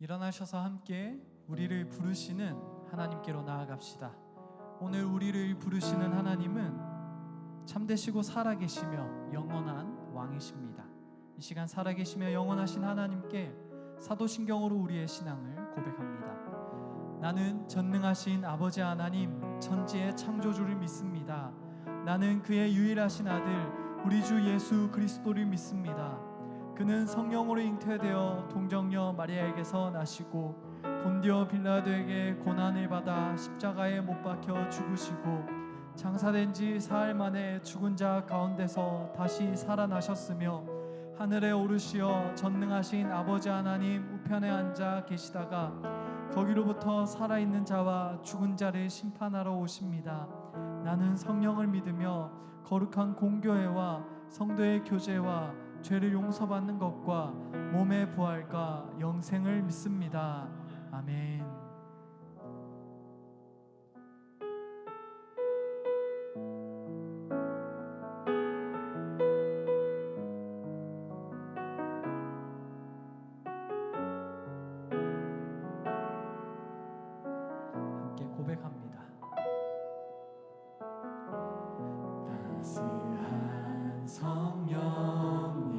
일어나셔서 함께 우리를 부르시는 하나님께로 나아갑시다. 오늘 우리를 부르시는 하나님은 참되시고 살아계시며 영원한 왕이십니다. 이 시간 살아계시며 영원하신 하나님께 사도신경으로 우리의 신앙을 고백합니다. 나는 전능하신 아버지 하나님, 천지의 창조주를 믿습니다. 나는 그의 유일하신 아들 우리 주 예수 그리스도를 믿습니다. 그는 성령으로 잉태되어 동정녀 마리아에게서 나시고 본디오 빌라도에게 고난을 받아 십자가에 못 박혀 죽으시고 장사된 지 사흘 만에 죽은 자 가운데서 다시 살아나셨으며 하늘에 오르시어 전능하신 아버지 하나님 우편에 앉아 계시다가 거기로부터 살아있는 자와 죽은 자를 심판하러 오십니다. 나는 성령을 믿으며 거룩한 공교회와 성도의 교제와 죄를 용서받는 것과 몸의 부활과 영생을 믿습니다. 아멘. 함께 고백합니다. 따스한 성령님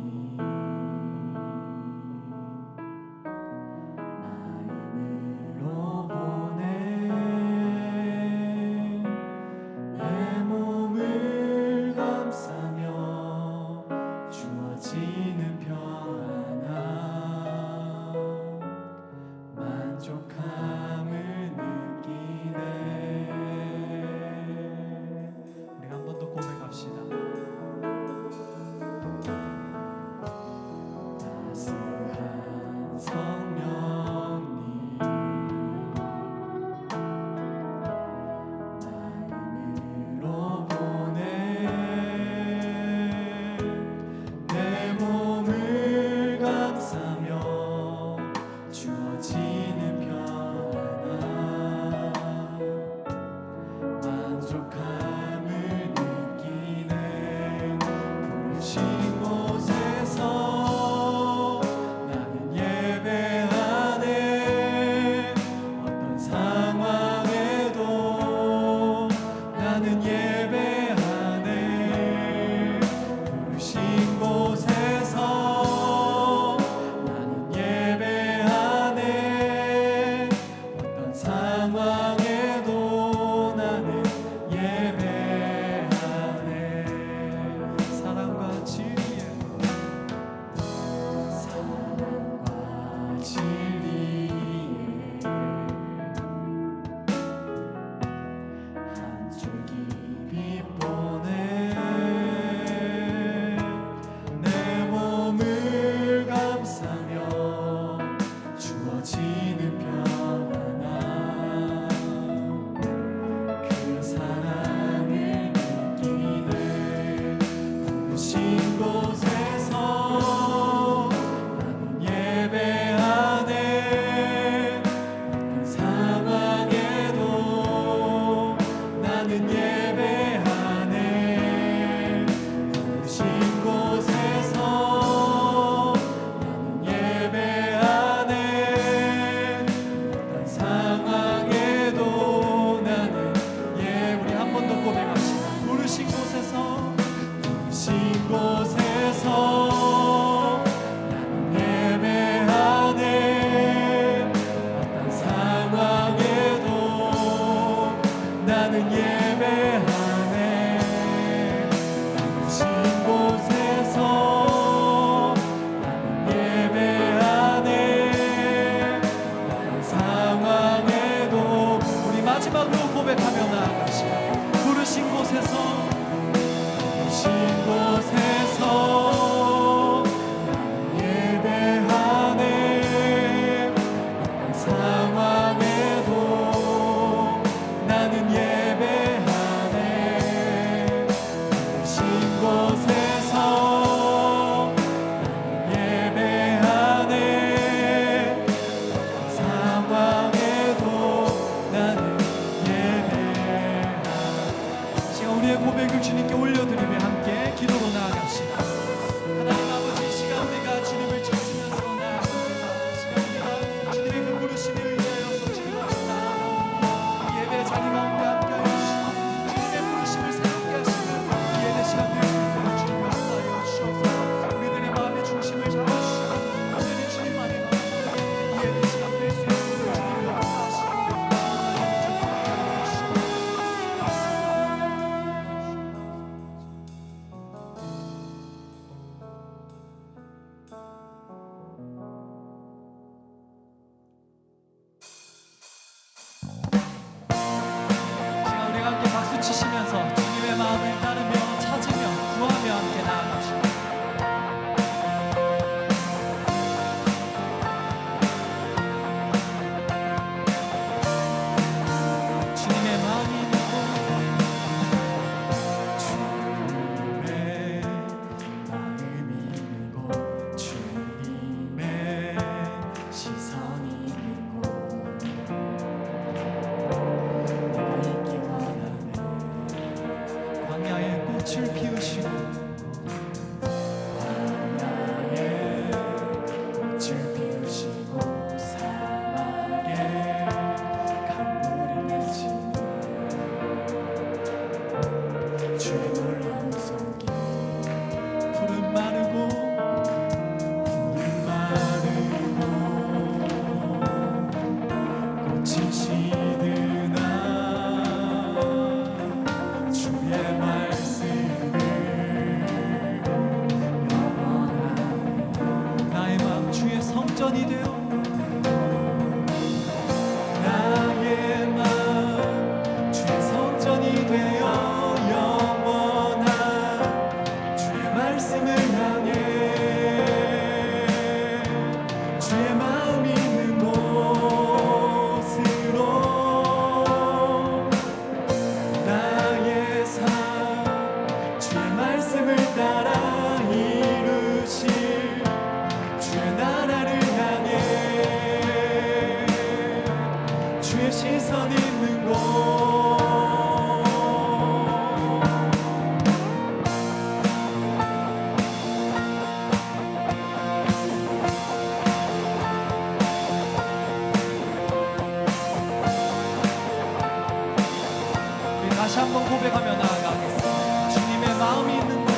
마음으로 시선 있는 곳 다시 한번 고백하며 나아가겠습니다. 주님의 마음이 있는 곳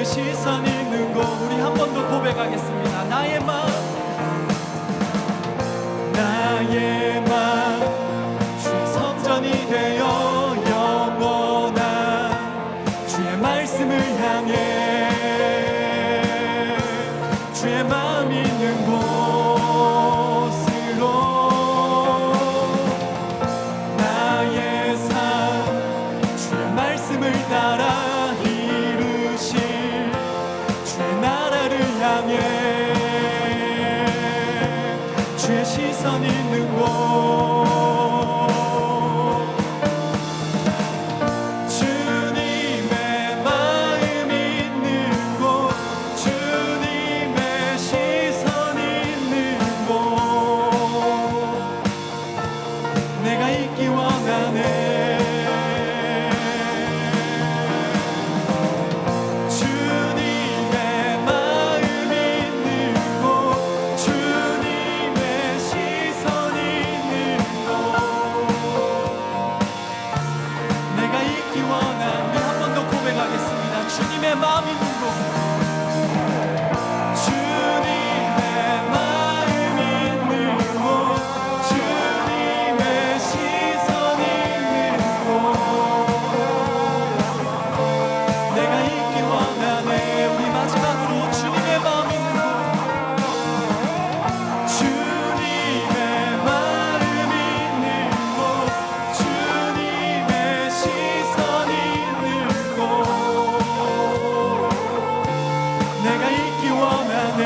시선 있는 곳 우리 한 번 더 고백하겠습니다. 나의 마음 주의 성전이 되어 영원한 주의 말씀을 향해 주의 마음 있는 곳으로 나의 삶 주의 말씀을 따라 주의 시선 있는 곳 주님의 마음 있는 곳 주님의 시선 있는 곳 내가 있기 원하네 주님의 마음 있는 곳 주님의 마음 있는 곳 주님의 시선 있는 곳 내가 있기 원하네 우리 마지막으로 주님의 마음 있는 곳 주님의 마음 있는 곳 주님의 시선 있는 곳 내가 있기 원하네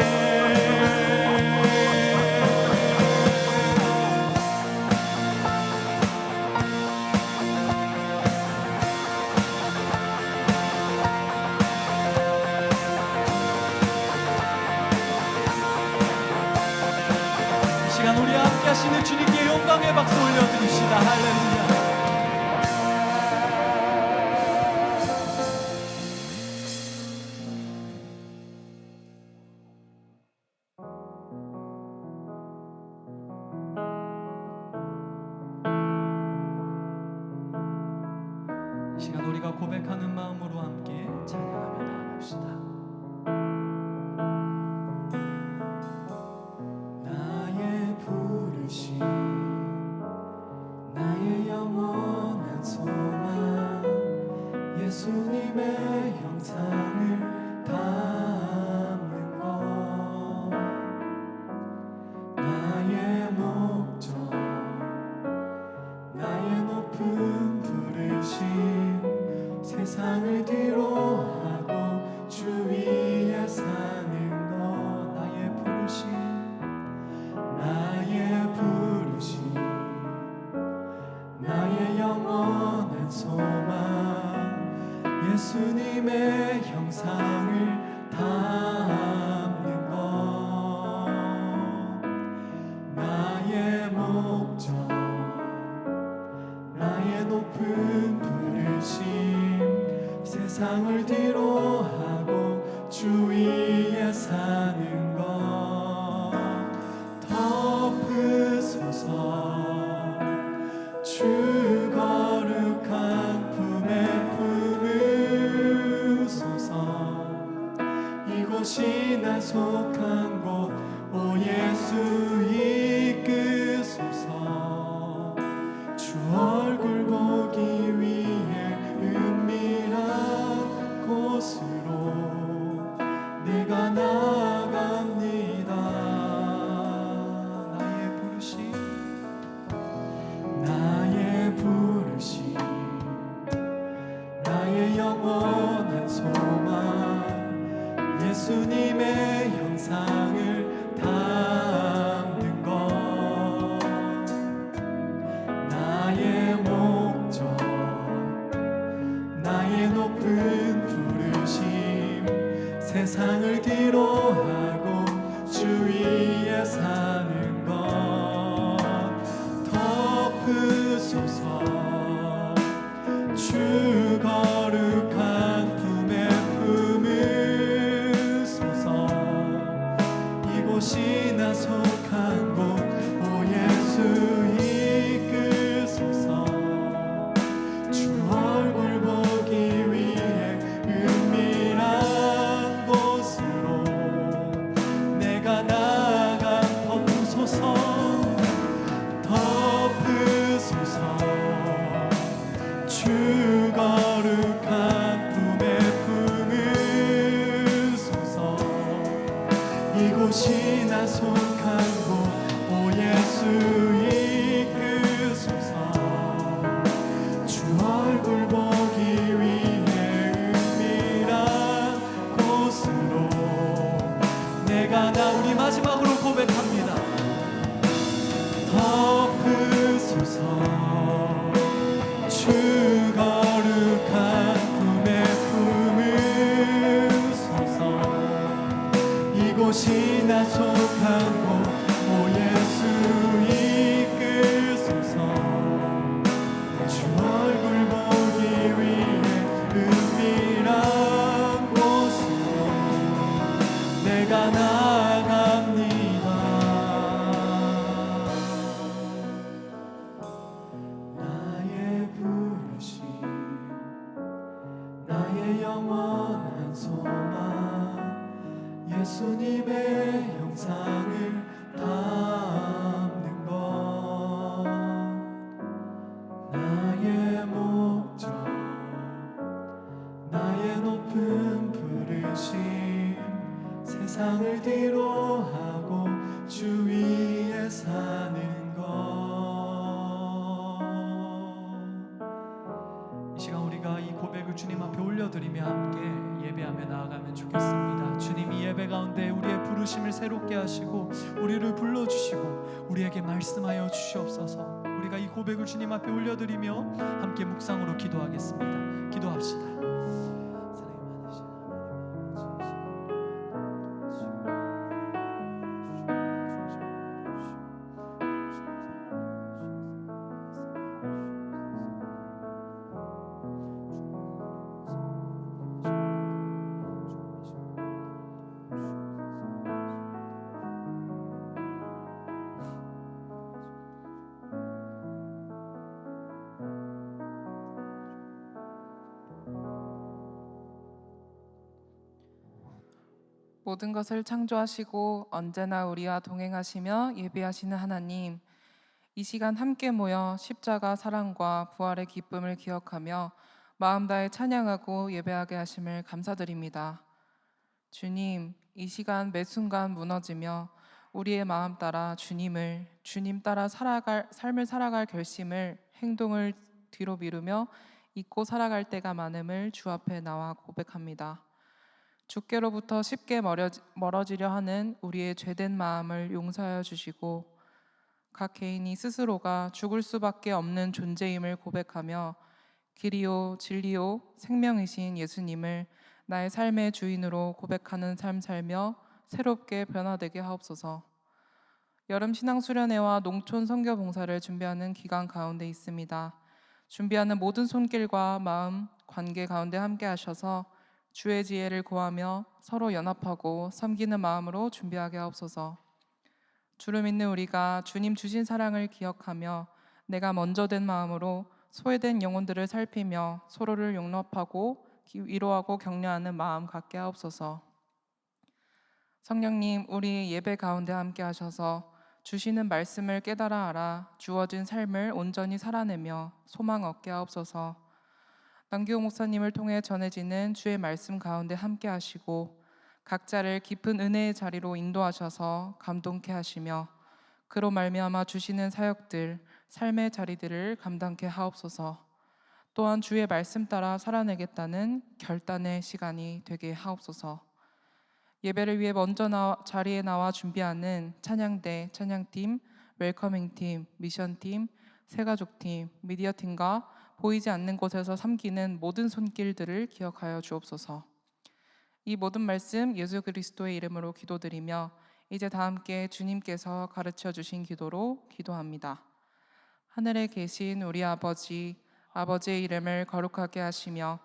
이 시간 우리 함께 하시는 주님께 영광의 박수 올려드립시다. 할렐루야. 이 시간 우리가 고백하는 마음으로 함께 찬양하며 나아갑시다. 나의 부르심 나의 영원한 소망 예수님의 형상을 담는 것 나의 목적 나의 높은 부르심 세상을 뒤로 하고 주 위에 사는 너 나의 부르심 나의 영원한 소망 예수님의 형상을 담는 것 나의 목적 나의 높은 부르심 세상을 뒤로하고 주 위에 사는 것 덮으소서 주 거룩한 품에 품으소서 이곳이 나 속한 곳 오 예수 이끄소서 주 얼굴 보기 위해 은밀한 곳으로 내가 나아갑니다 나의 부르심 나의 영원한 소망 예수님의 형상을 담는 것 나의 목적 나의 높은 부르심 세상을 뒤로하고 주 위에 사는 것 덮으소서 주 거룩한 품에 품으소서 이곳이 나 속한 곳 오 예수 이끄소서 주 얼굴 보기 위해 은밀한 곳으로 내가 나아가 덮으소서 덮으소서 주 거룩한 품에 품으소서 이곳이 나 속한 곳 오 예수 이끄소서 주 얼굴 보기 위해 은밀한 곳으로 내가 우리 마지막으로 고백합니다 덮으소서 주 거룩한 품에 품으소서 이곳이 나 속한 곳 오 예수 이끄소서 주 얼굴 보기 위해 은밀한 곳으로 내가 나아갑니다 나의 부르심 나의 영원한 소망 예수님의 형상을 담는 것 나의 목적 나의 높은 부르심 세상을 뒤로하고 주 위에 사는 것 이 시간 우리가 이 고백을 주님 앞에 올려드리며 함께 예배하며 나아가면 좋겠습니다. 주님 이 예배 가운데 우리의 부르심을 새롭게 하시고 우리를 불러주시고 우리에게 말씀하여 주시옵소서. 우리가 이 고백을 주님 앞에 올려드리며 함께 묵상으로 기도하겠습니다. 기도합시다. 모든 것을 창조하시고 언제나 우리와 동행하시며 예배하시는 하나님, 이 시간 함께 모여 십자가 사랑과 부활의 기쁨을 기억하며 마음 다해 찬양하고 예배하게 하심을 감사드립니다. 주님, 이 시간 매 순간 무너지며 우리의 마음 따라 주님 따라 삶을 살아갈 결심을 행동을 뒤로 미루며 잊고 살아갈 때가 많음을 주 앞에 나와 고백합니다. 주께로부터 쉽게 멀어지려 하는 우리의 죄된 마음을 용서하여 주시고 각 개인이 스스로가 죽을 수밖에 없는 존재임을 고백하며 길이요 진리요 생명이신 예수님을 나의 삶의 주인으로 고백하는 삶 살며 새롭게 변화되게 하옵소서. 여름 신앙 수련회와 농촌 선교 봉사를 준비하는 기간 가운데 있습니다. 준비하는 모든 손길과 마음, 관계 가운데 함께 하셔서 주의 지혜를 구하며 서로 연합하고 섬기는 마음으로 준비하게 하옵소서. 주를 믿는 우리가 주님 주신 사랑을 기억하며 내가 먼저 된 마음으로 소외된 영혼들을 살피며 서로를 용납하고 위로하고 격려하는 마음 갖게 하옵소서. 성령님, 우리 예배 가운데 함께 하셔서 주시는 말씀을 깨달아 알아 주어진 삶을 온전히 살아내며 소망 얻게 하옵소서. 남기호 목사님을 통해 전해지는 주의 말씀 가운데 함께 하시고 각자를 깊은 은혜의 자리로 인도하셔서 감동케 하시며 그로 말미암아 주시는 사역들, 삶의 자리들을 감당케 하옵소서. 또한 주의 말씀 따라 살아내겠다는 결단의 시간이 되게 하옵소서. 예배를 위해 먼저 자리에 나와 준비하는 찬양대, 찬양팀, 웰커밍팀, 미션팀, 새가족팀, 미디어팀과 보이지 않는 곳에서 섬기는 모든 손길들을 기억하여 주옵소서. 이 모든 말씀 예수 그리스도의 이름으로 기도드리며 이제 다 함께 주님께서 가르쳐 주신 기도로 기도합니다. 하늘에 계신 우리 아버지, 아버지의 이름을 거룩하게 하시며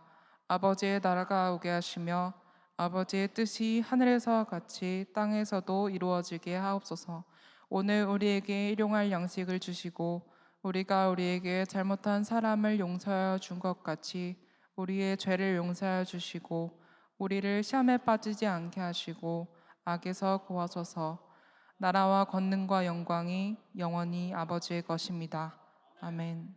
아버지의 나라가 오게 하시며 아버지의 뜻이 하늘에서와 같이 땅에서도 이루어지게 하옵소서. 오늘 우리에게 일용할 양식을 주시고 우리가 우리에게 잘못한 사람을 용서하여 준 것 같이 우리의 죄를 용서하여 주시고 우리를 시험에 빠지지 않게 하시고 악에서 구하소서. 나라와 권능과 영광이 영원히 아버지의 것입니다. 아멘.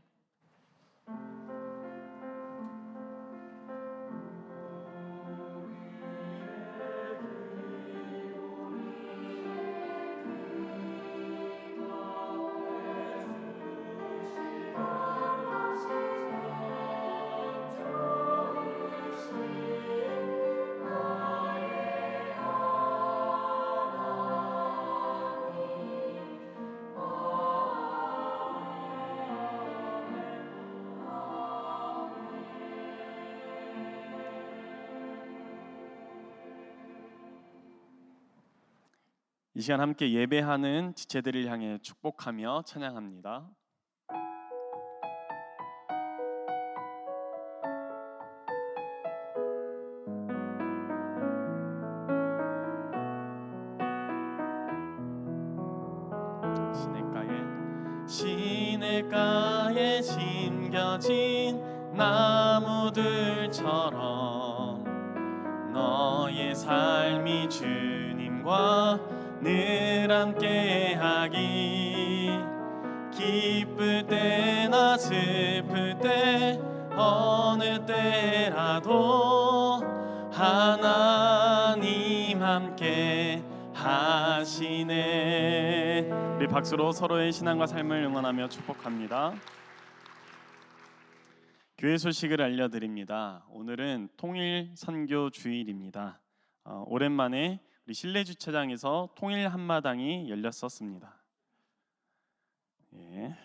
이 시간 함께 예배하는 지체들을 향해 축복하며 찬양합니다. 시냇가에 심겨진 나무들처럼 너의 삶이 주님과 늘 함께하기 기쁠 때나 슬플 때 어느 때라도 하나님 함께 하시네. 우리 박수로 서로의 신앙과 삶을 응원하며 축복합니다. 교회 소식을 알려드립니다. 오늘은 통일 선교 주일입니다. 오랜만에 우리 실내 주차장에서 통일 한마당이 열렸었습니다. 예.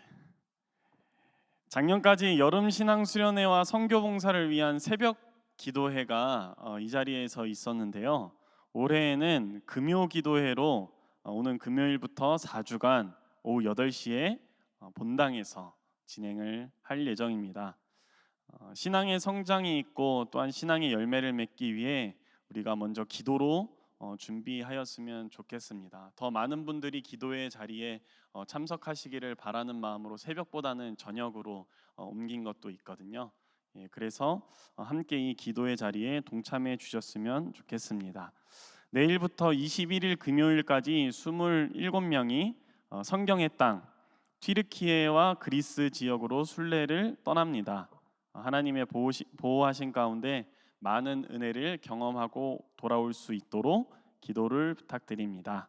작년까지 여름 신앙 수련회와 선교 봉사를 위한 새벽 기도회가 이 자리에서 있었는데요. 올해에는 금요 기도회로 오는 금요일부터 4주간 오후 8시에 본당에서 진행을 할 예정입니다. 신앙의 성장이 있고 또한 신앙의 열매를 맺기 위해 우리가 먼저 기도로 준비하였으면 좋겠습니다. 더 많은 분들이 기도의 자리에 참석하시기를 바라는 마음으로 새벽보다는 저녁으로 옮긴 것도 있거든요. 그래서 함께 이 기도의 자리에 동참해 주셨으면 좋겠습니다. 내일부터 21일 금요일까지 27명이 성경의 땅 튀르키예와 그리스 지역으로 순례를 떠납니다. 하나님의 보호하신 가운데 많은 은혜를 경험하고 돌아올 수 있도록 기도를 부탁드립니다.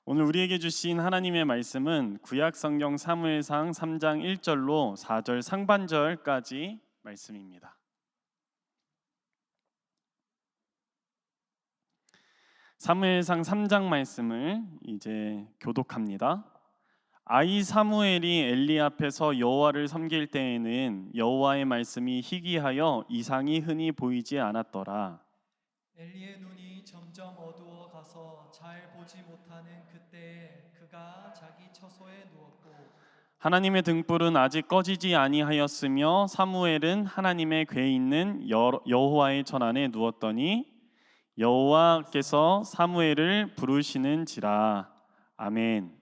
오늘 우리에게 주신 하나님의 말씀은 구약 성경 사무엘상 3장 1절로 4절 상반절까지 말씀입니다. 사무엘상 3장 말씀을 이제 교독합니다. 아이 사무엘이 엘리 앞에서 여호와를 섬길 때에는 여호와의 말씀이 희귀하여 이상이 흔히 보이지 않았더라. 엘리의 눈이 점점 어두워 가서 잘 보지 못하는 그때에 그가 자기 처소에 누웠고 하나님의 등불은 아직 꺼지지 아니하였으며 사무엘은 하나님의 궤 있는 여호와의 전 안에 누웠더니 여호와께서 사무엘을 부르시는지라. 아멘.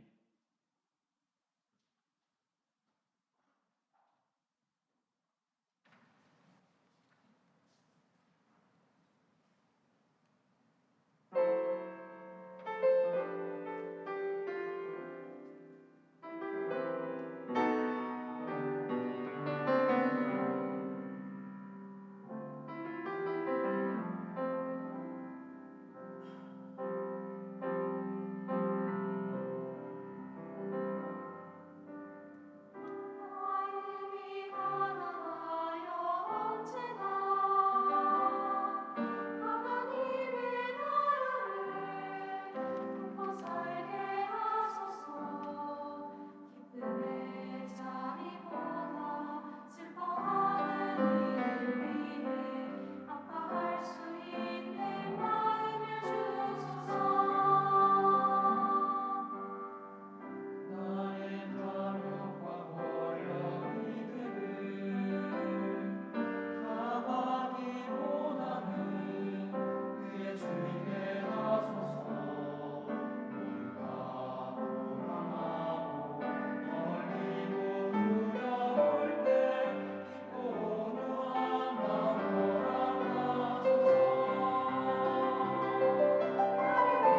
하나님이 가난하여 언제나 하나님의 나라를 품고 살게 하소서. 기쁨의 자리보다 슬퍼하는 이를 위해 아파할 수 있는 마음을 주소서.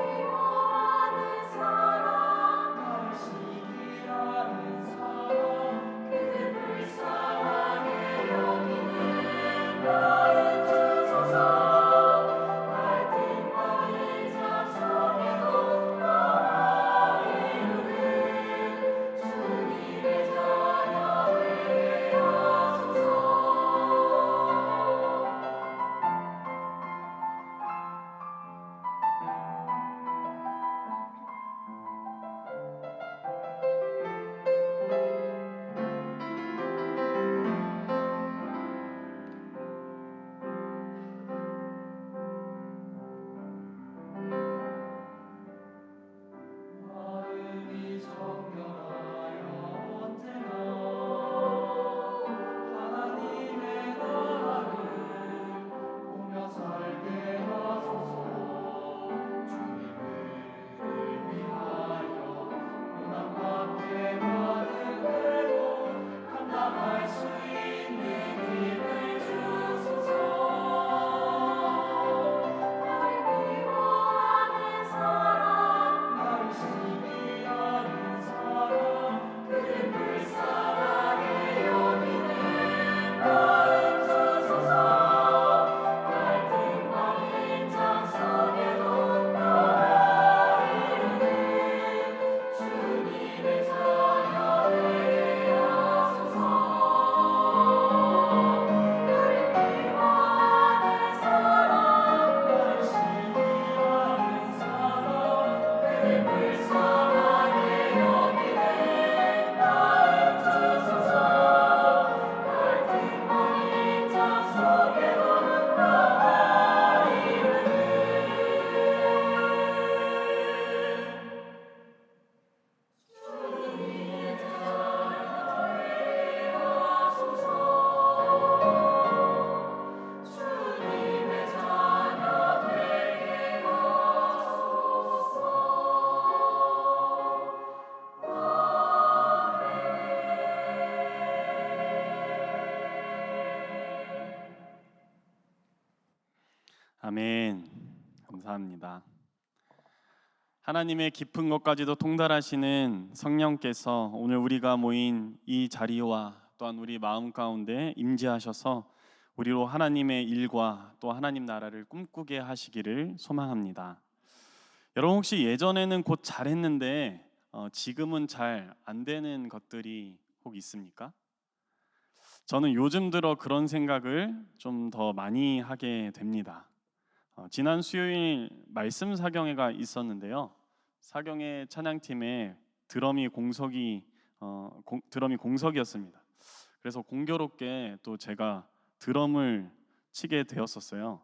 미워하는 사람, 시기하는 사람, 그들 불쌍하게 여기는 마음 주소서. 갈등 많은 자 속에도 나와 이루는 주님의 자녀 되게 하소서. 마음이 정결하여 언제나 하나님의 나라를 보며 살게 하소서. 주님을 위하여 고난받게 받은대로 감당할 수 있는 힘을 주소서. 나를 미워하는 사람, 나를 시기하는 사람, 그들 불쌍하게 여기는 마음 주소서. 갈등 많은 자 속에도 나와 이루는 주님의 자녀 되게 하소서. 나를 미워하는 사람, 나를 시기하는 사람, 그들 불쌍하게 여기는 마음 주소서. 갈등 많은 자 속에도 나와 이루는 주님의 자녀 되게 하소서. 주님의 자녀 되게 하소서. 아멘. 감사합니다. 하나님의 깊은 것까지도 통달하시는 성령께서 오늘 우리가 모인 이 자리와 또한 우리 마음 가운데 임재하셔서 우리로 하나님의 일과 또 하나님 나라를 꿈꾸게 하시기를 소망합니다. 여러분 혹시 예전에는 곧 잘했는데 지금은 잘 안 되는 것들이 혹 있습니까? 저는 요즘 들어 그런 생각을 좀 더 많이 하게 됩니다. 지난 수요일 말씀 사경회가 있었는데요. 사경회 찬양팀에 드럼이 공석이었습니다. 그래서 공교롭게 또 제가 드럼을 치게 되었었어요.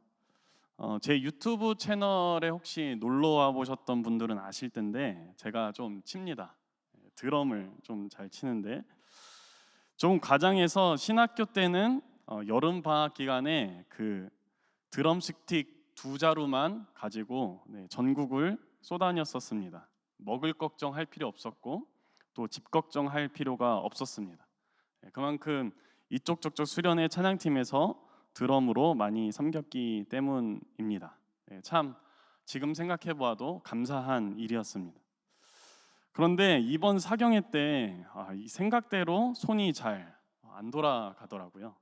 제 유튜브 채널에 혹시 놀러 와 보셨던 분들은 아실 텐데 제가 좀 칩니다. 드럼을 좀 잘 치는데 좀 과장해서 신학교 때는 여름 방학 기간에 그 드럼 스틱 2자루만 가지고 전국을 쏘다녔었습니다. 먹을 걱정할 필요 없었고 또 집 걱정할 필요가 없었습니다. 그만큼 이쪽 저쪽 수련회 찬양팀에서 드럼으로 많이 섬겼기 때문입니다. 참 지금 생각해 보아도 감사한 일이었습니다. 그런데 이번 사경회 때 이 생각대로 손이 잘 안 돌아가더라고요.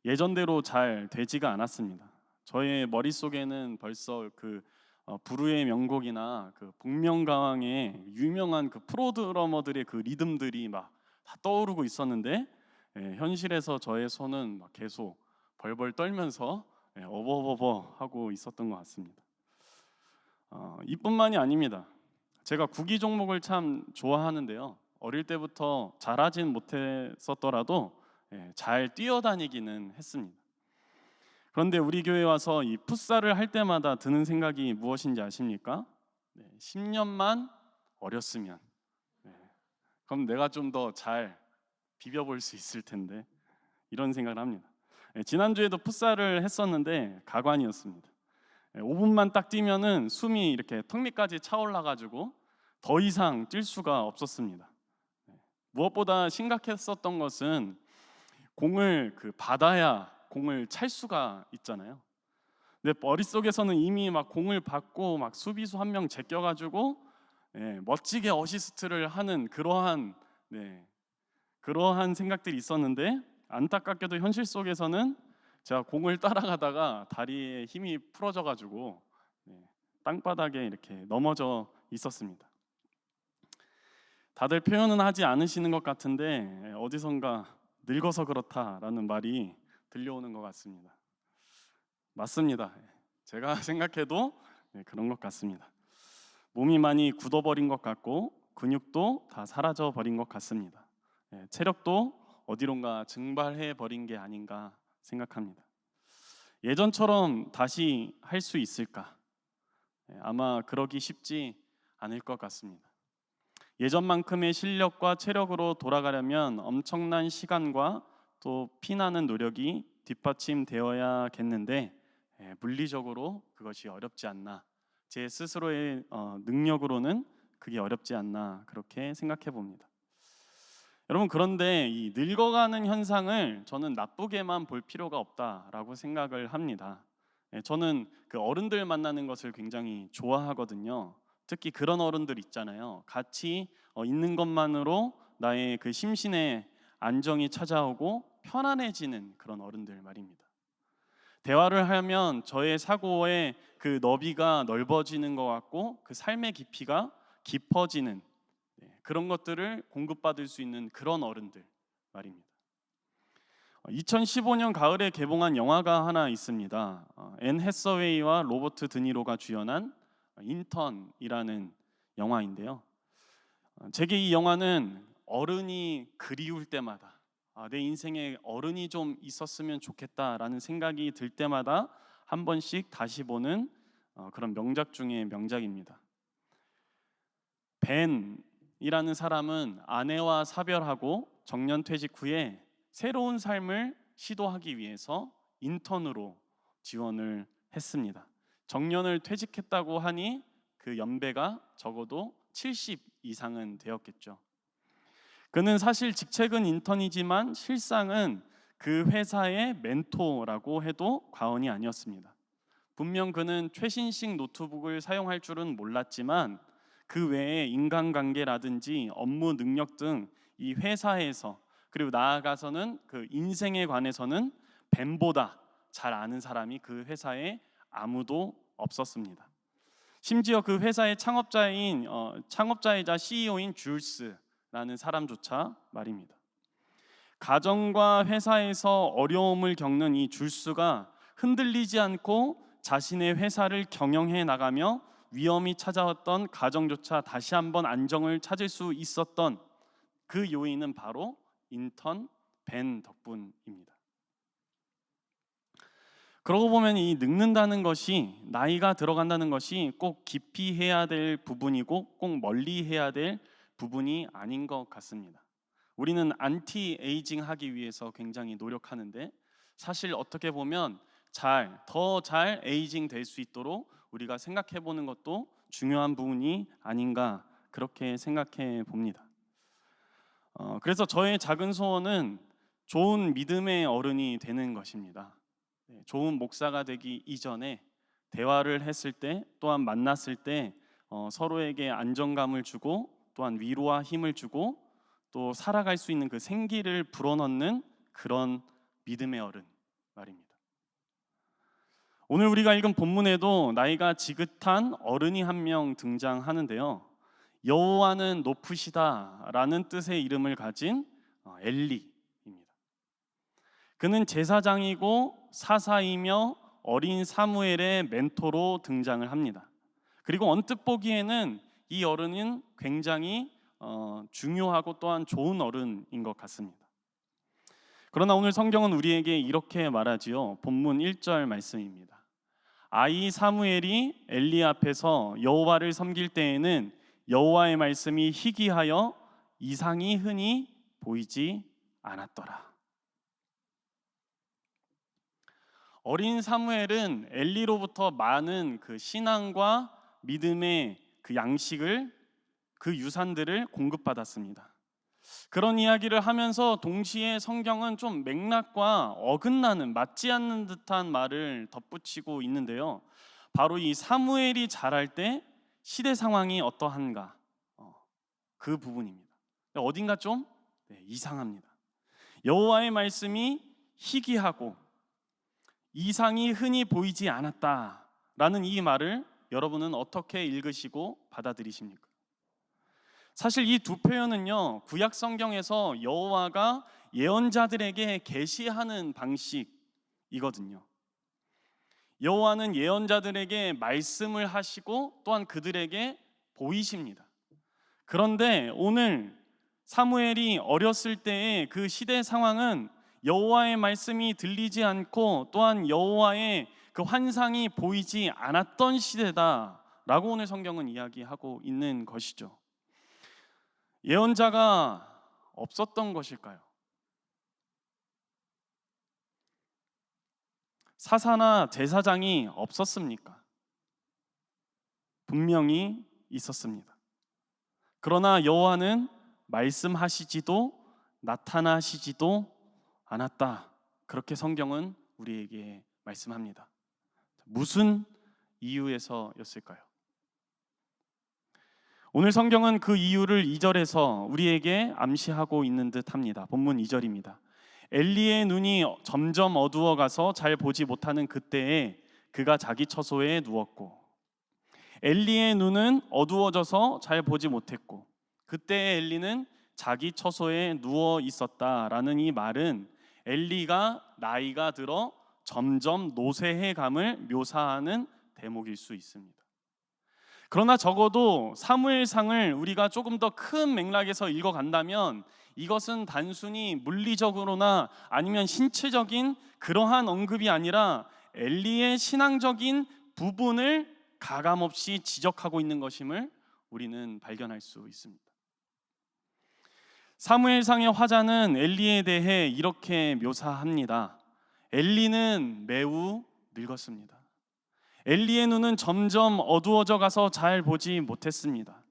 예전대로 잘 되지가 않았습니다. 저의 머릿속에는 벌써 그 부르의 명곡이나 그 복면가왕의 유명한 그 프로 드러머들의 그 리듬들이 막 다 떠오르고 있었는데 현실에서 저의 손은 막 계속 벌벌 떨면서 어버버버 하고 있었던 것 같습니다. 이뿐만이 아닙니다. 제가 구기 종목을 참 좋아하는데요. 어릴 때부터 잘하진 못했었더라도 잘 뛰어다니기는 했습니다. 그런데 우리 교회 와서 이 풋살을 할 때마다 드는 생각이 무엇인지 아십니까? 10년만 어렸으면 그럼 내가 좀 더 잘 비벼볼 수 있을 텐데 이런 생각을 합니다. 지난주에도 풋살을 했었는데 가관이었습니다. 5분만 딱 뛰면은 숨이 이렇게 턱 밑까지 차올라가지고 더 이상 뛸 수가 없었습니다. 무엇보다 심각했었던 것은 공을 받아야 공을 찰 수가 있잖아요. 근데 머릿속에서는 이미 막 공을 받고 막 수비수 한 명 제껴가지고 멋지게 어시스트를 하는 그러한 생각들이 있었는데 안타깝게도 현실 속에서는 제가 공을 따라가다가 다리에 힘이 풀어져가지고 땅바닥에 이렇게 넘어져 있었습니다. 다들 표현은 하지 않으시는 것 같은데 어디선가 늙어서 그렇다라는 말이 들려오는 것 같습니다. 맞습니다. 제가 생각해도 그런 것 같습니다. 몸이 많이 굳어버린 것 같고 근육도 다 사라져버린 것 같습니다. 체력도 어디론가 증발해버린 게 아닌가 생각합니다. 예전처럼 다시 할 수 있을까? 아마 그러기 쉽지 않을 것 같습니다. 예전만큼의 실력과 체력으로 돌아가려면 엄청난 시간과 또 피나는 노력이 뒷받침되어야겠는데 물리적으로 그것이 어렵지 않나, 제 스스로의 능력으로는 그게 어렵지 않나 그렇게 생각해 봅니다. 여러분, 그런데 이 늙어가는 현상을 저는 나쁘게만 볼 필요가 없다라고 생각을 합니다. 저는 그 어른들 만나는 것을 굉장히 좋아하거든요. 특히 그런 어른들 있잖아요. 같이 있는 것만으로 나의 그 심신의 안정이 찾아오고 편안해지는 그런 어른들 말입니다. 대화를 하면 저의 사고의 그 너비가 넓어지는 것 같고 그 삶의 깊이가 깊어지는 그런 것들을 공급받을 수 있는 그런 어른들 말입니다. 2015년 가을에 개봉한 영화가 하나 있습니다. 앤 해서웨이와 로버트 드니로가 주연한 인턴이라는 영화인데요. 제게 이 영화는 어른이 그리울 때마다 내 인생에 어른이 좀 있었으면 좋겠다라는 생각이 들 때마다 한 번씩 다시 보는 그런 명작 중의 명작입니다. 벤이라는 사람은 아내와 사별하고 정년퇴직 후에 새로운 삶을 시도하기 위해서 인턴으로 지원을 했습니다. 정년을 퇴직했다고 하니 그 연배가 적어도 70 이상은 되었겠죠. 그는 사실 직책은 인턴이지만 실상은 그 회사의 멘토라고 해도 과언이 아니었습니다. 분명 그는 최신식 노트북을 사용할 줄은 몰랐지만 그 외에 인간관계라든지 업무 능력 등 이 회사에서 그리고 나아가서는 그 인생에 관해서는 벤보다 잘 아는 사람이 그 회사에 아무도 없었습니다. 심지어 그 회사의 창업자이자 CEO인 줄스라는 사람조차 말입니다. 가정과 회사에서 어려움을 겪는 이 줄스가 흔들리지 않고 자신의 회사를 경영해 나가며 위험이 찾아왔던 가정조차 다시 한번 안정을 찾을 수 있었던 그 요인은 바로 인턴 벤 덕분입니다. 그러고 보면 이 늙는다는 것이, 나이가 들어간다는 것이 꼭 깊이 해야 될 부분이고 꼭 멀리 해야 될 부분이 아닌 것 같습니다. 우리는 안티 에이징 하기 위해서 굉장히 노력하는데, 사실 어떻게 보면 더 잘 에이징 될 수 있도록 우리가 생각해 보는 것도 중요한 부분이 아닌가, 그렇게 생각해 봅니다. 그래서 저의 작은 소원은 좋은 믿음의 어른이 되는 것입니다. 좋은 목사가 되기 이전에 대화를 했을 때, 또한 만났을 때 서로에게 안정감을 주고, 또한 위로와 힘을 주고, 또 살아갈 수 있는 그 생기를 불어넣는 그런 믿음의 어른 말입니다. 오늘 우리가 읽은 본문에도 나이가 지긋한 어른이 한 명 등장하는데요, 여호와는 높으시다라는 뜻의 이름을 가진 엘리입니다. 그는 제사장이고 사사이며 어린 사무엘의 멘토로 등장을 합니다. 그리고 언뜻 보기에는 이 어른은 굉장히 중요하고 또한 좋은 어른인 것 같습니다. 그러나 오늘 성경은 우리에게 이렇게 말하지요. 본문 1절 말씀입니다. 아이 사무엘이 엘리 앞에서 여호와를 섬길 때에는 여호와의 말씀이 희귀하여 이상이 흔히 보이지 않았더라. 어린 사무엘은 엘리로부터 많은 그 신앙과 믿음의 그 양식을, 그 유산들을 공급받았습니다. 그런 이야기를 하면서 동시에 성경은 좀 맥락과 어긋나는, 맞지 않는 듯한 말을 덧붙이고 있는데요, 바로 이 사무엘이 자랄 때 시대 상황이 어떠한가, 그 부분입니다. 어딘가 좀 이상합니다. 여호와의 말씀이 희귀하고 이상이 흔히 보이지 않았다라는 이 말을 여러분은 어떻게 읽으시고 받아들이십니까? 사실 이 두 표현은요, 구약 성경에서 여호와가 예언자들에게 계시하는 방식이거든요. 여호와는 예언자들에게 말씀을 하시고 또한 그들에게 보이십니다. 그런데 오늘 사무엘이 어렸을 때의 그 시대 상황은 여호와의 말씀이 들리지 않고 또한 여호와의 그 환상이 보이지 않았던 시대다라고 오늘 성경은 이야기하고 있는 것이죠. 예언자가 없었던 것일까요? 사사나 제사장이 없었습니까? 분명히 있었습니다. 그러나 여호와는 말씀하시지도 나타나시지도 않았다. 그렇게 성경은 우리에게 말씀합니다. 무슨 이유에서였을까요? 오늘 성경은 그 이유를 2절에서 우리에게 암시하고 있는 듯 합니다. 본문 2절입니다. 엘리의 눈이 점점 어두워가서 잘 보지 못하는 그때에 그가 자기 처소에 누웠고, 엘리의 눈은 어두워져서 잘 보지 못했고 그때에 엘리는 자기 처소에 누워 있었다라는 이 말은 엘리가 나이가 들어 점점 노쇠해감을 묘사하는 대목일 수 있습니다. 그러나 적어도 사무엘상을 우리가 조금 더 큰 맥락에서 읽어간다면 이것은 단순히 물리적으로나 아니면 신체적인 그러한 언급이 아니라 엘리의 신앙적인 부분을 가감없이 지적하고 있는 것임을 우리는 발견할 수 있습니다. 사무엘상의 화자는 엘리에 대해 이렇게 묘사합니다. 엘리는 매우 늙었습니다. 엘리의 눈은 점점 어두워져 가서 잘 보지 못했습니다.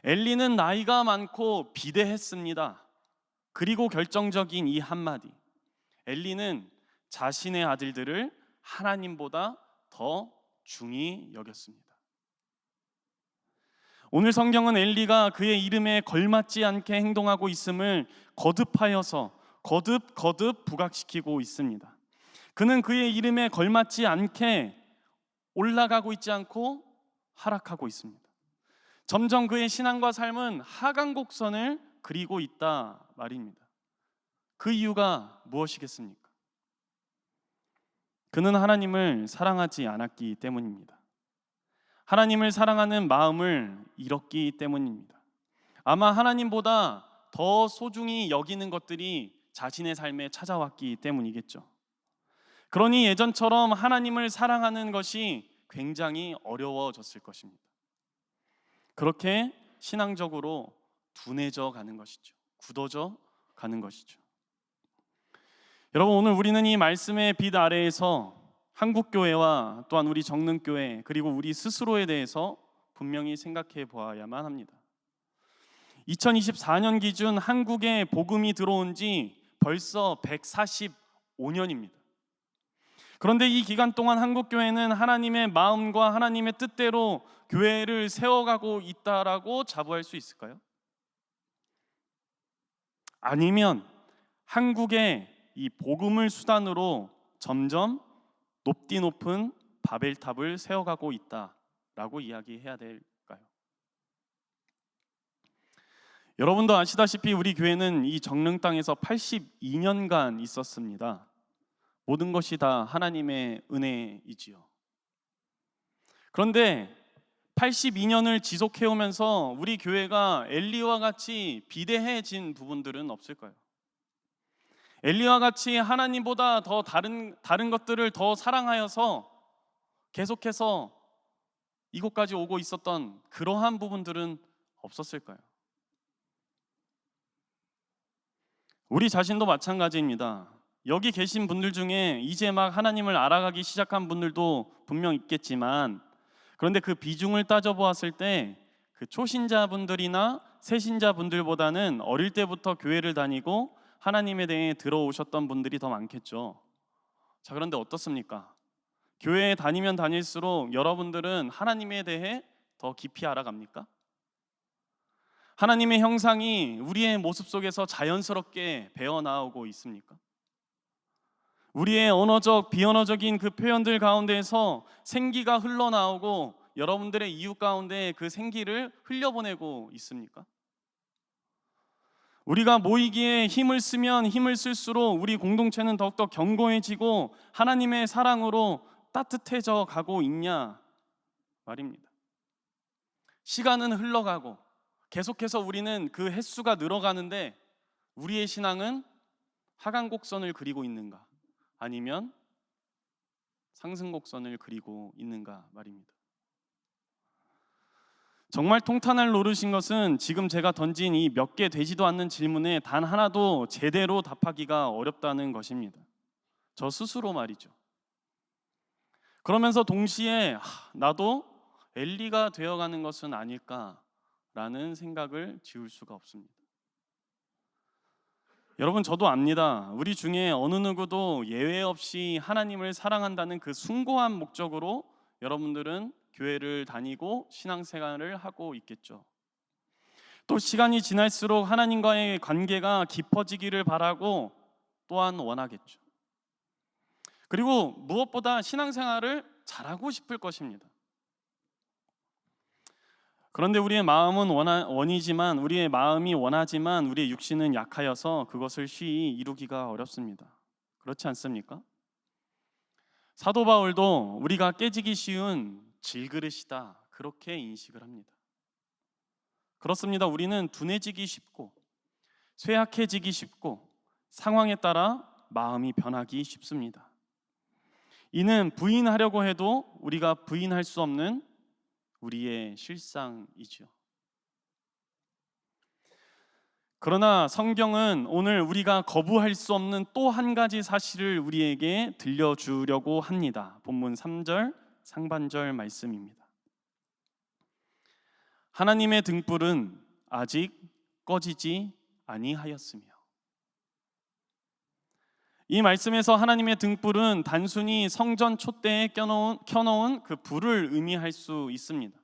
엘리는 나이가 많고 비대했습니다. 그리고 결정적인 이 한마디, 엘리는 자신의 아들들을 하나님보다 더 중히 여겼습니다. 오늘 성경은 엘리가 그의 이름에 걸맞지 않게 행동하고 있음을 거듭하여서 거듭 부각시키고 있습니다. 그는 그의 이름에 걸맞지 않게 올라가고 있지 않고 하락하고 있습니다. 점점 그의 신앙과 삶은 하강 곡선을 그리고 있다 말입니다. 그 이유가 무엇이겠습니까? 그는 하나님을 사랑하지 않았기 때문입니다. 하나님을 사랑하는 마음을 잃었기 때문입니다. 아마 하나님보다 더 소중히 여기는 것들이 자신의 삶에 찾아왔기 때문이겠죠. 그러니 예전처럼 하나님을 사랑하는 것이 굉장히 어려워졌을 것입니다. 그렇게 신앙적으로 둔해져 가는 것이죠. 굳어져 가는 것이죠. 여러분, 오늘 우리는 이 말씀의 빛 아래에서 한국교회와 또한 우리 정릉교회 그리고 우리 스스로에 대해서 분명히 생각해 보아야만 합니다. 2024년 기준 한국에 복음이 들어온 지 벌써 145년입니다. 그런데 이 기간 동안 한국교회는 하나님의 마음과 하나님의 뜻대로 교회를 세워가고 있다라고 자부할 수 있을까요? 아니면 한국의 이 복음을 수단으로 점점 높디 높은 바벨탑을 세워가고 있다라고 이야기해야 될까요? 여러분도 아시다시피 우리 교회는 이 정릉 땅에서 82년간 있었습니다. 모든 것이 다 하나님의 은혜이지요. 그런데 82년을 지속해오면서 우리 교회가 엘리와 같이 비대해진 부분들은 없을까요? 엘리와 같이 하나님보다 더 다른 것들을 더 사랑하여서 계속해서 이곳까지 오고 있었던 그러한 부분들은 없었을까요? 우리 자신도 마찬가지입니다. 여기 계신 분들 중에 이제 막 하나님을 알아가기 시작한 분들도 분명 있겠지만, 그런데 그 비중을 따져보았을 때 그 초신자분들이나 새신자분들보다는 어릴 때부터 교회를 다니고 하나님에 대해 들어오셨던 분들이 더 많겠죠. 자, 그런데 어떻습니까? 교회에 다니면 다닐수록 여러분들은 하나님에 대해 더 깊이 알아갑니까? 하나님의 형상이 우리의 모습 속에서 자연스럽게 배어나오고 있습니까? 우리의 언어적, 비언어적인 그 표현들 가운데에서 생기가 흘러나오고 여러분들의 이웃 가운데 그 생기를 흘려보내고 있습니까? 우리가 모이기에 힘을 쓰면 힘을 쓸수록 우리 공동체는 더욱더 견고해지고 하나님의 사랑으로 따뜻해져 가고 있냐 말입니다. 시간은 흘러가고 계속해서 우리는 그 횟수가 늘어가는데 우리의 신앙은 하강 곡선을 그리고 있는가 아니면 상승 곡선을 그리고 있는가 말입니다. 정말 통탄할 노릇인 것은 지금 제가 던진 이 몇 개 되지도 않는 질문에 단 하나도 제대로 답하기가 어렵다는 것입니다. 저 스스로 말이죠. 그러면서 동시에 나도 엘리가 되어가는 것은 아닐까라는 생각을 지울 수가 없습니다. 여러분, 저도 압니다. 우리 중에 어느 누구도 예외 없이 하나님을 사랑한다는 그 숭고한 목적으로 여러분들은 교회를 다니고 신앙생활을 하고 있겠죠. 또 시간이 지날수록 하나님과의 관계가 깊어지기를 바라고 또한 원하겠죠. 그리고 무엇보다 신앙생활을 잘하고 싶을 것입니다. 그런데 우리의 마음은 원이지만 우리의 마음이 원하지만 우리의 육신은 약하여서 그것을 쉬이 이루기가 어렵습니다. 그렇지 않습니까? 사도 바울도 우리가 깨지기 쉬운 질그릇이다 그렇게 인식을 합니다. 그렇습니다. 우리는 둔해지기 쉽고 쇠약해지기 쉽고 상황에 따라 마음이 변하기 쉽습니다. 이는 부인하려고 해도 우리가 부인할 수 없는 우리의 실상이죠. 그러나 성경은 오늘 우리가 거부할 수 없는 또 한 가지 사실을 우리에게 들려주려고 합니다. 본문 3절 상반절 말씀입니다. 하나님의 등불은 아직 꺼지지 아니하였으며. 이 말씀에서 하나님의 등불은 단순히 성전 촛대에 켜놓은 그 불을 의미할 수 있습니다.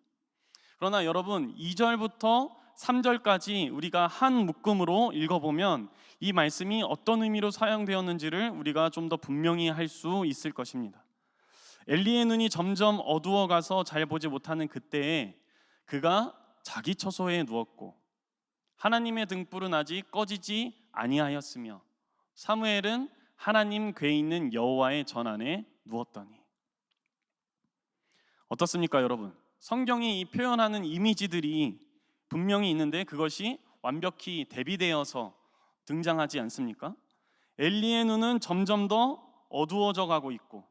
그러나 여러분, 2절부터 3절까지 우리가 한 묶음으로 읽어보면 이 말씀이 어떤 의미로 사용되었는지를 우리가 좀 더 분명히 할 수 있을 것입니다. 엘리의 눈이 점점 어두워가서 잘 보지 못하는 그때에 그가 자기 처소에 누웠고 하나님의 등불은 아직 꺼지지 아니하였으며 사무엘은 하나님 궤에 있는 여호와의 전 안에 누웠더니. 어떻습니까 여러분? 성경이 이 표현하는 이미지들이 분명히 있는데 그것이 완벽히 대비되어서 등장하지 않습니까? 엘리의 눈은 점점 더 어두워져 가고 있고,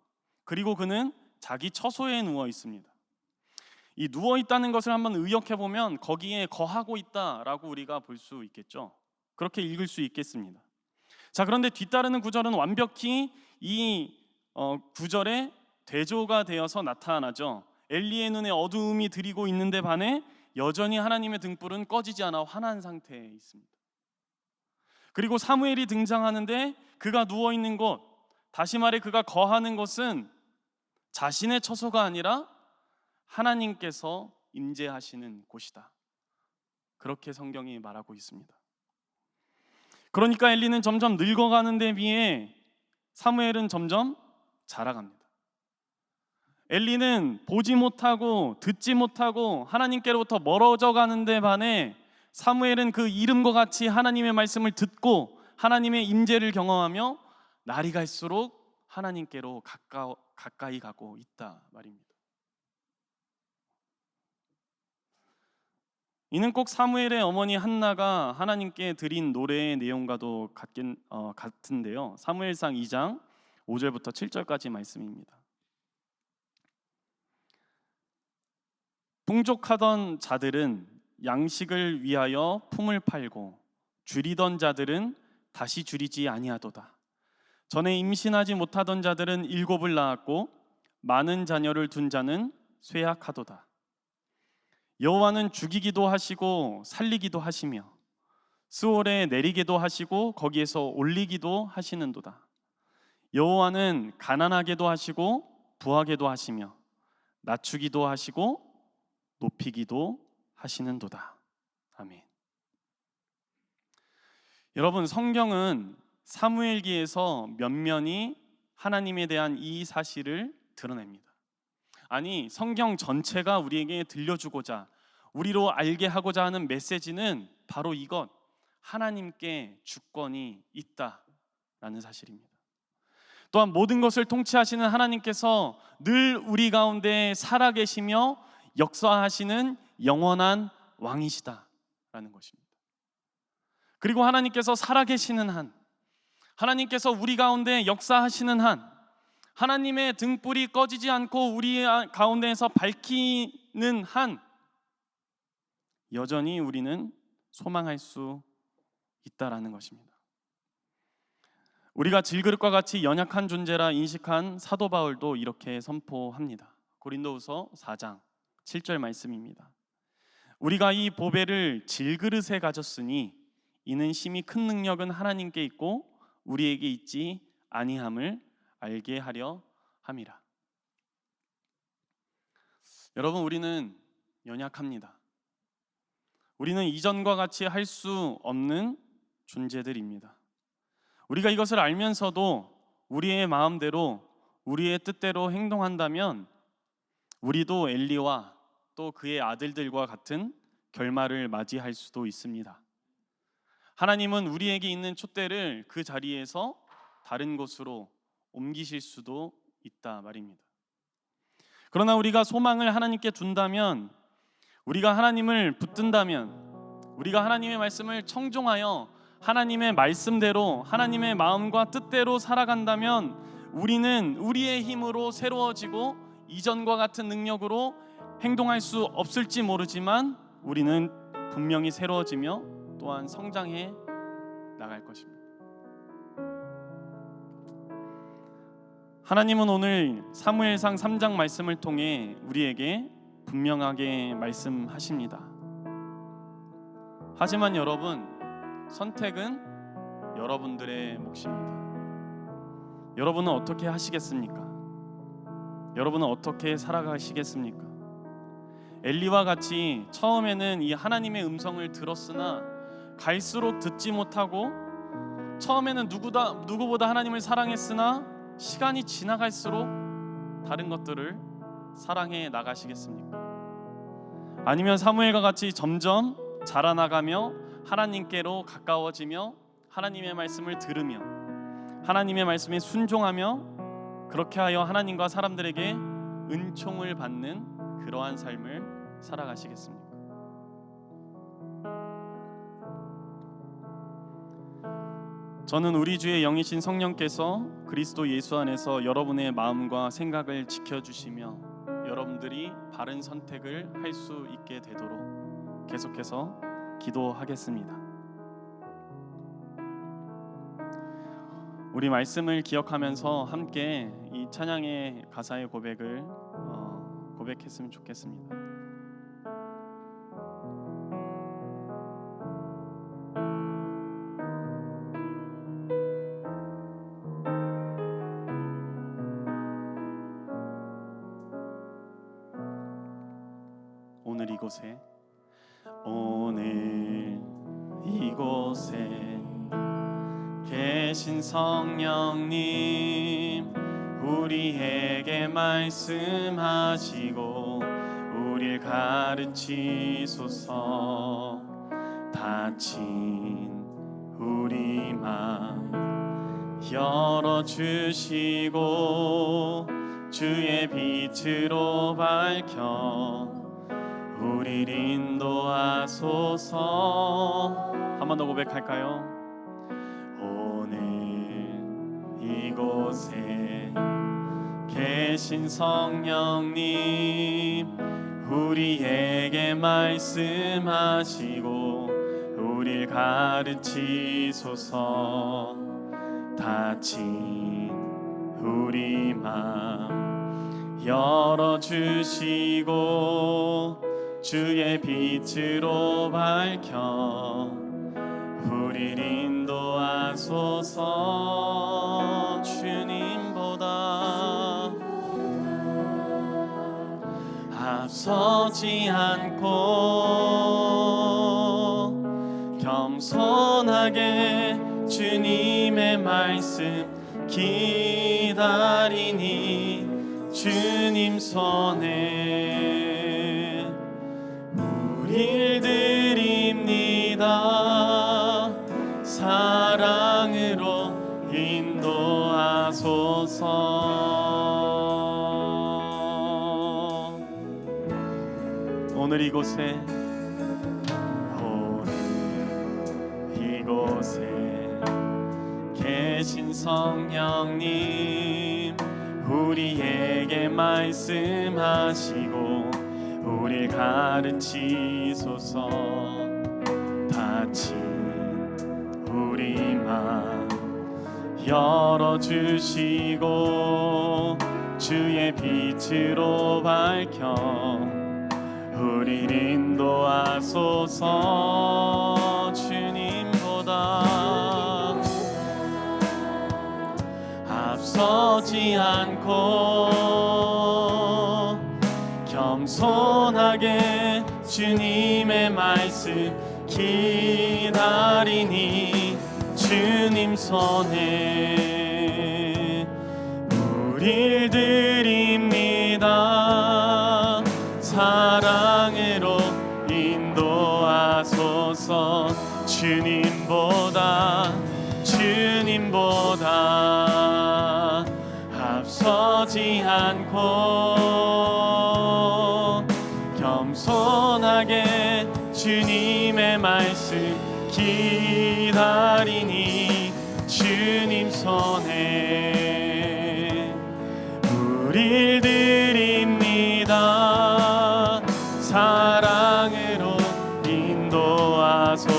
그리고 그는 자기 처소에 누워 있습니다. 이 누워 있다는 것을 한번 의역해 보면 거기에 거하고 있다라고 우리가 볼 수 있겠죠. 그렇게 읽을 수 있겠습니다. 자, 그런데 뒤따르는 구절은 완벽히 이 구절에 대조가 되어서 나타나죠. 엘리의 눈에 어두움이 들이고 있는데 반해 여전히 하나님의 등불은 꺼지지 않아 환한 상태에 있습니다. 그리고 사무엘이 등장하는데 그가 누워 있는 곳, 다시 말해 그가 거하는 곳은 자신의 처소가 아니라 하나님께서 임재하시는 곳이다. 그렇게 성경이 말하고 있습니다. 그러니까 엘리는 점점 늙어가는 데 비해 사무엘은 점점 자라갑니다. 엘리는 보지 못하고 듣지 못하고 하나님께로부터 멀어져 가는 데 반해 사무엘은 그 이름과 같이 하나님의 말씀을 듣고 하나님의 임재를 경험하며 날이 갈수록 하나님께로 가까이 가고 있다 말입니다. 이는 꼭 사무엘의 어머니 한나가 하나님께 드린 노래의 내용과도 같은데요. 사무엘상 2장 5절부터 7절까지 말씀입니다. 풍족하던 자들은 양식을 위하여 품을 팔고 줄이던 자들은 다시 줄이지 아니하도다. 전에 임신하지 못하던 자들은 7을 낳았고 많은 자녀를 둔 자는 쇠약하도다. 여호와는 죽이기도 하시고 살리기도 하시며 스올에 내리기도 하시고 거기에서 올리기도 하시는도다. 여호와는 가난하게도 하시고 부하게도 하시며 낮추기도 하시고 높이기도 하시는도다. 아멘. 여러분, 성경은 사무엘기에서 면면히 하나님에 대한 이 사실을 드러냅니다. 아니, 성경 전체가 우리에게 들려주고자 우리로 알게 하고자 하는 메시지는 바로 이것, 하나님께 주권이 있다라는 사실입니다. 또한 모든 것을 통치하시는 하나님께서 늘 우리 가운데 살아계시며 역사하시는 영원한 왕이시다라는 것입니다. 그리고 하나님께서 살아계시는 한, 하나님께서 우리 가운데 역사하시는 한, 하나님의 등불이 꺼지지 않고 우리 가운데에서 밝히는 한, 여전히 우리는 소망할 수 있다라는 것입니다. 우리가 질그릇과 같이 연약한 존재라 인식한 사도 바울도 이렇게 선포합니다. 고린도후서 4장 7절 말씀입니다. 우리가 이 보배를 질그릇에 가졌으니 이는 심히 큰 능력은 하나님께 있고 우리에게 있지 아니함을 알게 하려 함이라. 여러분, 우리는 연약합니다. 우리는 이전과 같이 할 수 없는 존재들입니다. 우리가 이것을 알면서도 우리의 마음대로 우리의 뜻대로 행동한다면 우리도 엘리와 또 그의 아들들과 같은 결말을 맞이할 수도 있습니다. 하나님은 우리에게 있는 촛대를 그 자리에서 다른 곳으로 옮기실 수도 있다 말입니다. 그러나 우리가 소망을 하나님께 둔다면, 우리가 하나님을 붙든다면, 우리가 하나님의 말씀을 청종하여 하나님의 말씀대로 하나님의 마음과 뜻대로 살아간다면 우리는 우리의 힘으로 새로워지고 이전과 같은 능력으로 행동할 수 없을지 모르지만 우리는 분명히 새로워지며 또한 성장해 나갈 것입니다. 하나님은 오늘 사무엘상 3장 말씀을 통해 우리에게 분명하게 말씀하십니다. 하지만 여러분, 선택은 여러분들의 몫입니다. 여러분은 어떻게 하시겠습니까? 여러분은 어떻게 살아가시겠습니까? 엘리와 같이 처음에는 이 하나님의 음성을 들었으나 갈수록 듣지 못하고, 처음에는 누구보다 하나님을 사랑했으나 시간이 지나갈수록 다른 것들을 사랑해 나가시겠습니까? 아니면 사무엘과 같이 점점 자라나가며 하나님께로 가까워지며 하나님의 말씀을 들으며 하나님의 말씀에 순종하며 그렇게 하여 하나님과 사람들에게 은총을 받는 그 그러한 삶을 살아가시겠습니까? 저는 우리 주의 영이신 성령께서 그리스도 예수 안에서 여러분의 마음과 생각을 지켜주시며 여러분들이 바른 선택을 할 수 있게 되도록 계속해서 기도하겠습니다. 우리 말씀을 기억하면서 함께 이 찬양의 가사의 고백을 고백했으면 좋겠습니다. 오늘 이곳에 계신 성령님, 우리에게 말씀하시고 우릴 가르치소서. 닫힌 우리 맘 열어주시고 주의 빛으로 밝혀 우릴 인도하소서. 한 번 더 고백할까요? 오늘 이곳에 계신 성령님, 우리에게 말씀하시고 우릴 가르치소서. 닫힌 우리 맘 열어주시고 주의 빛으로 밝혀 우릴 인도하소서. 주님보다 앞서지 않고 겸손하게 주님의 말씀 기다리니 주님 손에 우릴 드립니다. 사랑으로 인도하소서. 오늘 이곳에 계신 성령님, 우리에게 말씀하시고 우릴 가르치소서. 닫힌 우리 맘 열어주시고 주의 빛으로 밝혀 우릴 인도하소서. 주님보다 앞서지 않고 겸손하게 주님의 말씀 기다리니 주님 손에 우릴 드립니다. 사랑으로 인도하소서. 주님보다 앞서지 않고 겸손하게 주님의 말씀 기다리니 주님 손에 우릴 드립니다. 사랑으로 인도하소서.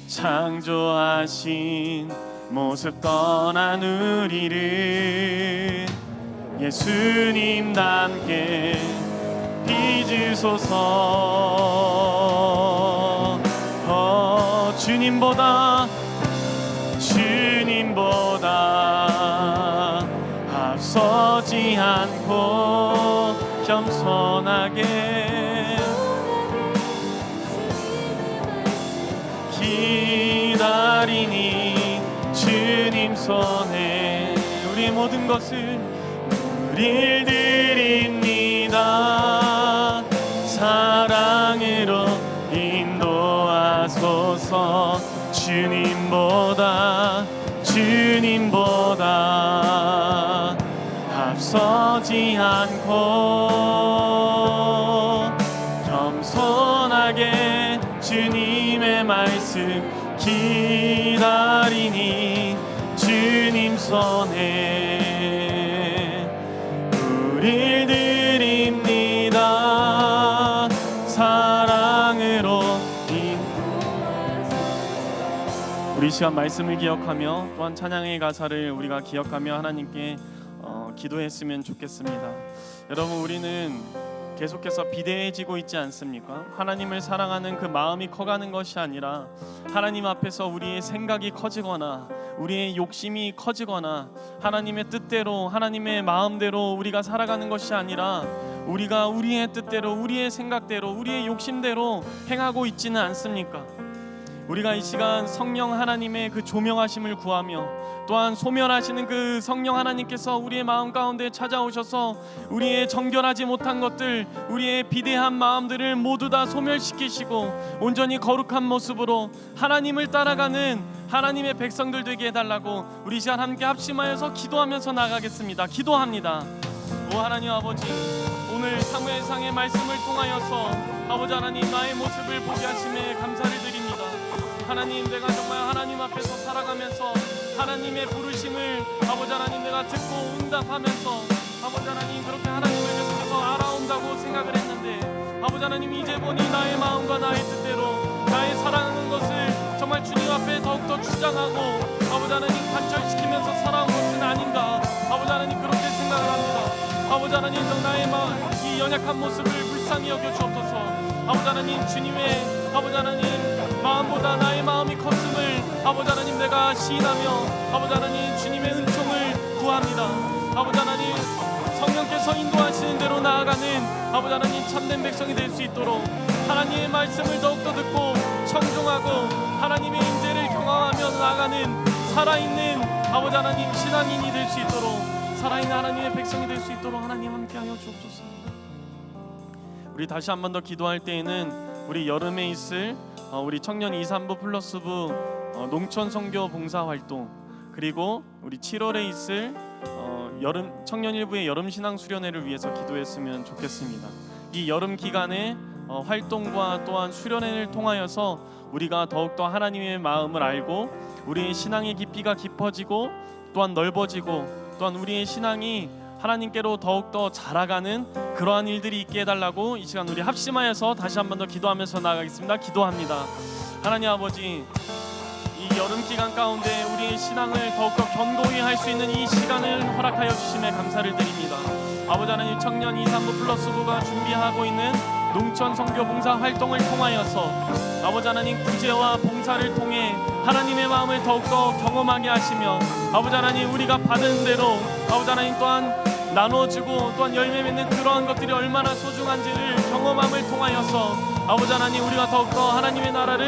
창조하신 모습 떠난 우리를 예수님 닮게 빚으소서. 주님보다 앞서지 않고 겸손하게 기다리니 주님 손에 우리 모든 것을 우릴 드립니다. 사랑으로 인도하소서. 주님보다 주님보다 앞서지 않고 겸손하게 주님의 말씀 기다리니 주님 손에 우릴 드립니다. 사랑으로 우리 시간 말씀을 기억하며 또한 찬양의 가사를 우리가 기억하며 하나님께 기도했으면 좋겠습니다. 여러분, 우리는 계속해서 비대해지고 있지 않습니까? 하나님을 사랑하는 그 마음이 커가는 것이 아니라 하나님 앞에서 우리의 생각이 커지거나 우리의 욕심이 커지거나 하나님의 뜻대로 하나님의 마음대로 우리가 살아가는 것이 아니라 우리가 우리의 뜻대로 우리의 생각대로 우리의 욕심대로 행하고 있지는 않습니까? 우리가 이 시간 성령 하나님의 그 조명하심을 구하며 또한 소멸하시는 그 성령 하나님께서 우리의 마음 가운데 찾아오셔서 우리의 정결하지 못한 것들, 우리의 비대한 마음들을 모두 다 소멸시키시고 온전히 거룩한 모습으로 하나님을 따라가는 하나님의 백성들 되게 해달라고 우리 시간 함께 합심하여서 기도하면서 나가겠습니다. 기도합니다. 오 하나님 아버지, 오늘 사무엘상의 말씀을 통하여서 아버지 하나님 나의 모습을 보게 하심에 감사를 드립니다. 하나님, 내가 정말 하나님 앞에서 살아가면서 하나님의 부르심을 아버지 하나님 내가 듣고 응답하면서 아버지 하나님 그렇게 하나님을 계속해서 알아온다고 생각을 했는데 아버지 하나님 이제 보니 나의 마음과 나의 뜻대로 나의 사랑하는 것을 정말 주님 앞에 더욱더 주장하고 아버지 하나님 관철시키면서 살아온 것은 아닌가 아버지 하나님 그렇게 생각을 합니다. 아버지 하나님 나의 이 연약한 모습을 불쌍히 여겨주옵소서. 아버지 하나님 주님의 아버지 하나님 마음보다 나의 마음이 컸음을 아버지 하나님 내가 시인하며 아버지 하나님 주님의 은총을 구합니다. 아버지 하나님 성령께서 인도하시는 대로 나아가는 아버지 하나님 참된 백성이 될 수 있도록 하나님의 말씀을 더욱더 듣고 청종하고 하나님의 인재를 경험하며 나아가는 살아있는 아버지 하나님 신앙인이 될 수 있도록 살아있는 하나님의 백성이 될 수 있도록 하나님 함께하여 주옵소서. 우리 다시 한 번 더 기도할 때에는 우리 여름에 있을 우리 청년 2, 3부 플러스부 농촌 선교 봉사 활동, 그리고 우리 7월에 있을 여름 청년 일부의 여름 신앙 수련회를 위해서 기도했으면 좋겠습니다. 이 여름 기간에 활동과 또한 수련회를 통하여서 우리가 더욱더 하나님의 마음을 알고 우리의 신앙의 깊이가 깊어지고 또한 넓어지고 또한 우리의 신앙이 하나님께로 더욱더 자라가는 그러한 일들이 있게 해달라고 이 시간 우리 합심하여서 다시 한 번 더 기도하면서 나가겠습니다. 기도합니다. 하나님 아버지, 이 여름 기간 가운데 우리의 신앙을 더욱더 견고히 할 수 있는 이 시간을 허락하여 주심에 감사를 드립니다. 아버지 하나님, 청년 2, 3부 플러스부가 준비하고 있는 농촌 선교 봉사 활동을 통하여서 아버지 하나님 구제와 봉사를 통해 하나님의 마음을 더욱더 경험하게 하시며 아버지 하나님 우리가 받은 대로 아버지 하나님 또한 나눠주고 또한 열매 맺는 그러한 것들이 얼마나 소중한지를 경험함을 통하여서 아버지 하나님 우리가 더욱더 하나님의 나라를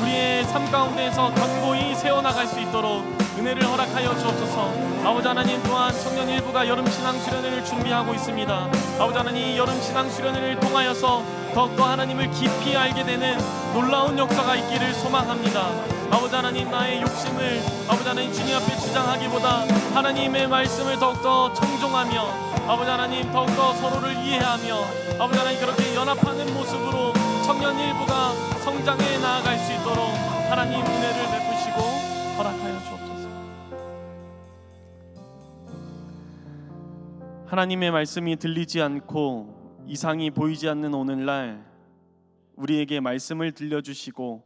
우리의 삶 가운데에서 견고히 세워나갈 수 있도록 은혜를 허락하여 주옵소서. 아버지 하나님, 또한 청년 일부가 여름 신앙 수련회를 준비하고 있습니다. 아버지 하나님, 이 여름 신앙 수련회를 통하여서 더욱더 하나님을 깊이 알게 되는 놀라운 역사가 있기를 소망합니다. 아버지 하나님, 나의 욕심을 아버지 하나님 주님 앞에 주장하기보다 하나님의 말씀을 더욱더 청종하며 아버지 하나님 더욱더 서로를 이해하며 아버지 하나님 그렇게 연합하는 모습으로 청년 일부가 성장해 나아갈 수 있도록 하나님 은혜를 베푸시고 허락하여 주옵소서. 하나님의 말씀이 들리지 않고 이상이 보이지 않는 오늘날 우리에게 말씀을 들려주시고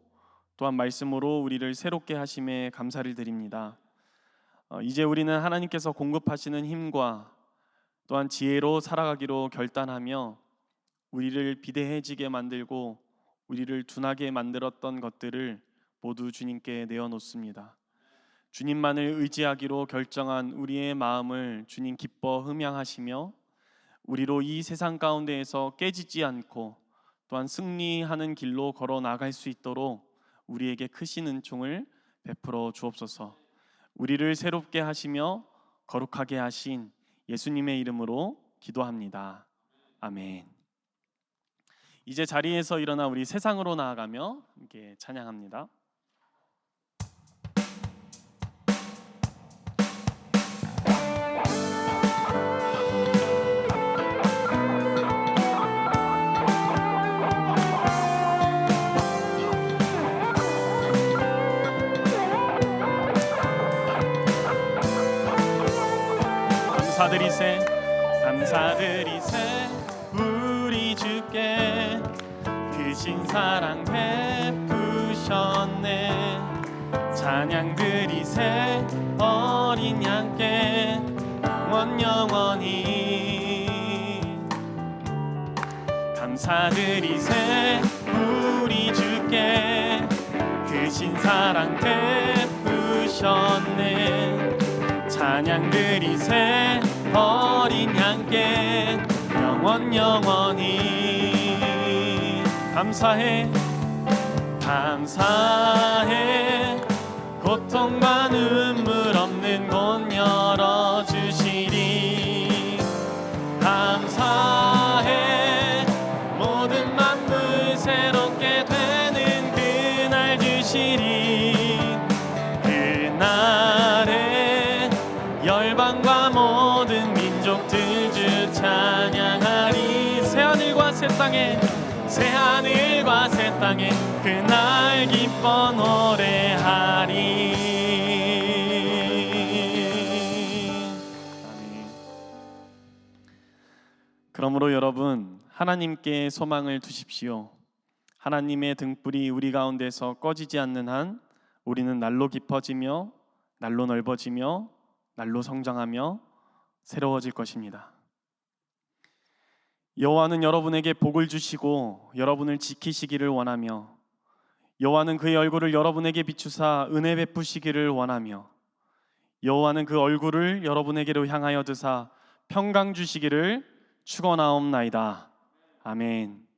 또한 말씀으로 우리를 새롭게 하심에 감사를 드립니다. 이제 우리는 하나님께서 공급하시는 힘과 또한 지혜로 살아가기로 결단하며 우리를 비대해지게 만들고 우리를 둔하게 만들었던 것들을 모두 주님께 내어놓습니다. 주님만을 의지하기로 결정한 우리의 마음을 주님 기뻐 흠양하시며 우리로 이 세상 가운데에서 깨지지 않고 또한 승리하는 길로 걸어 나갈 수 있도록 우리에게 크신 은총을 베풀어 주옵소서. 우리를 새롭게 하시며 거룩하게 하신 예수님의 이름으로 기도합니다. 아멘. 이제 자리에서 일어나 우리 세상으로 나아가며 함께 찬양합니다. 감사드리세 감사드리세 우리 주께 크신 사랑 베푸셨네. 찬양드리세 어린 양께 영원히 감사드리세 우리 주께 크신 사랑 베푸셨네. 찬양드리세 어린 양께 영원히 감사해 감사해 고통과 눈물 없는 곳 열어주시리. 감사해 모든 만물 새롭게 되는 그날 주시리. 그날에 열방과 모든 민족들 주 찬양하리. 새하늘과 새 땅에 새하늘과 새 땅에 그날 기뻐 노래하리. 아멘. 그러므로 여러분 하나님께 소망을 두십시오. 하나님의 등불이 우리 가운데서 꺼지지 않는 한 우리는 날로 깊어지며 날로 넓어지며 날로 성장하며 새로워질 것입니다. 여호와는 여러분에게 복을 주시고 여러분을 지키시기를 원하며 여호와는 그의 얼굴을 여러분에게 비추사 은혜 베푸시기를 원하며 여호와는 그 얼굴을 여러분에게로 향하여 드사 평강 주시기를 축원하옵나이다. 아멘.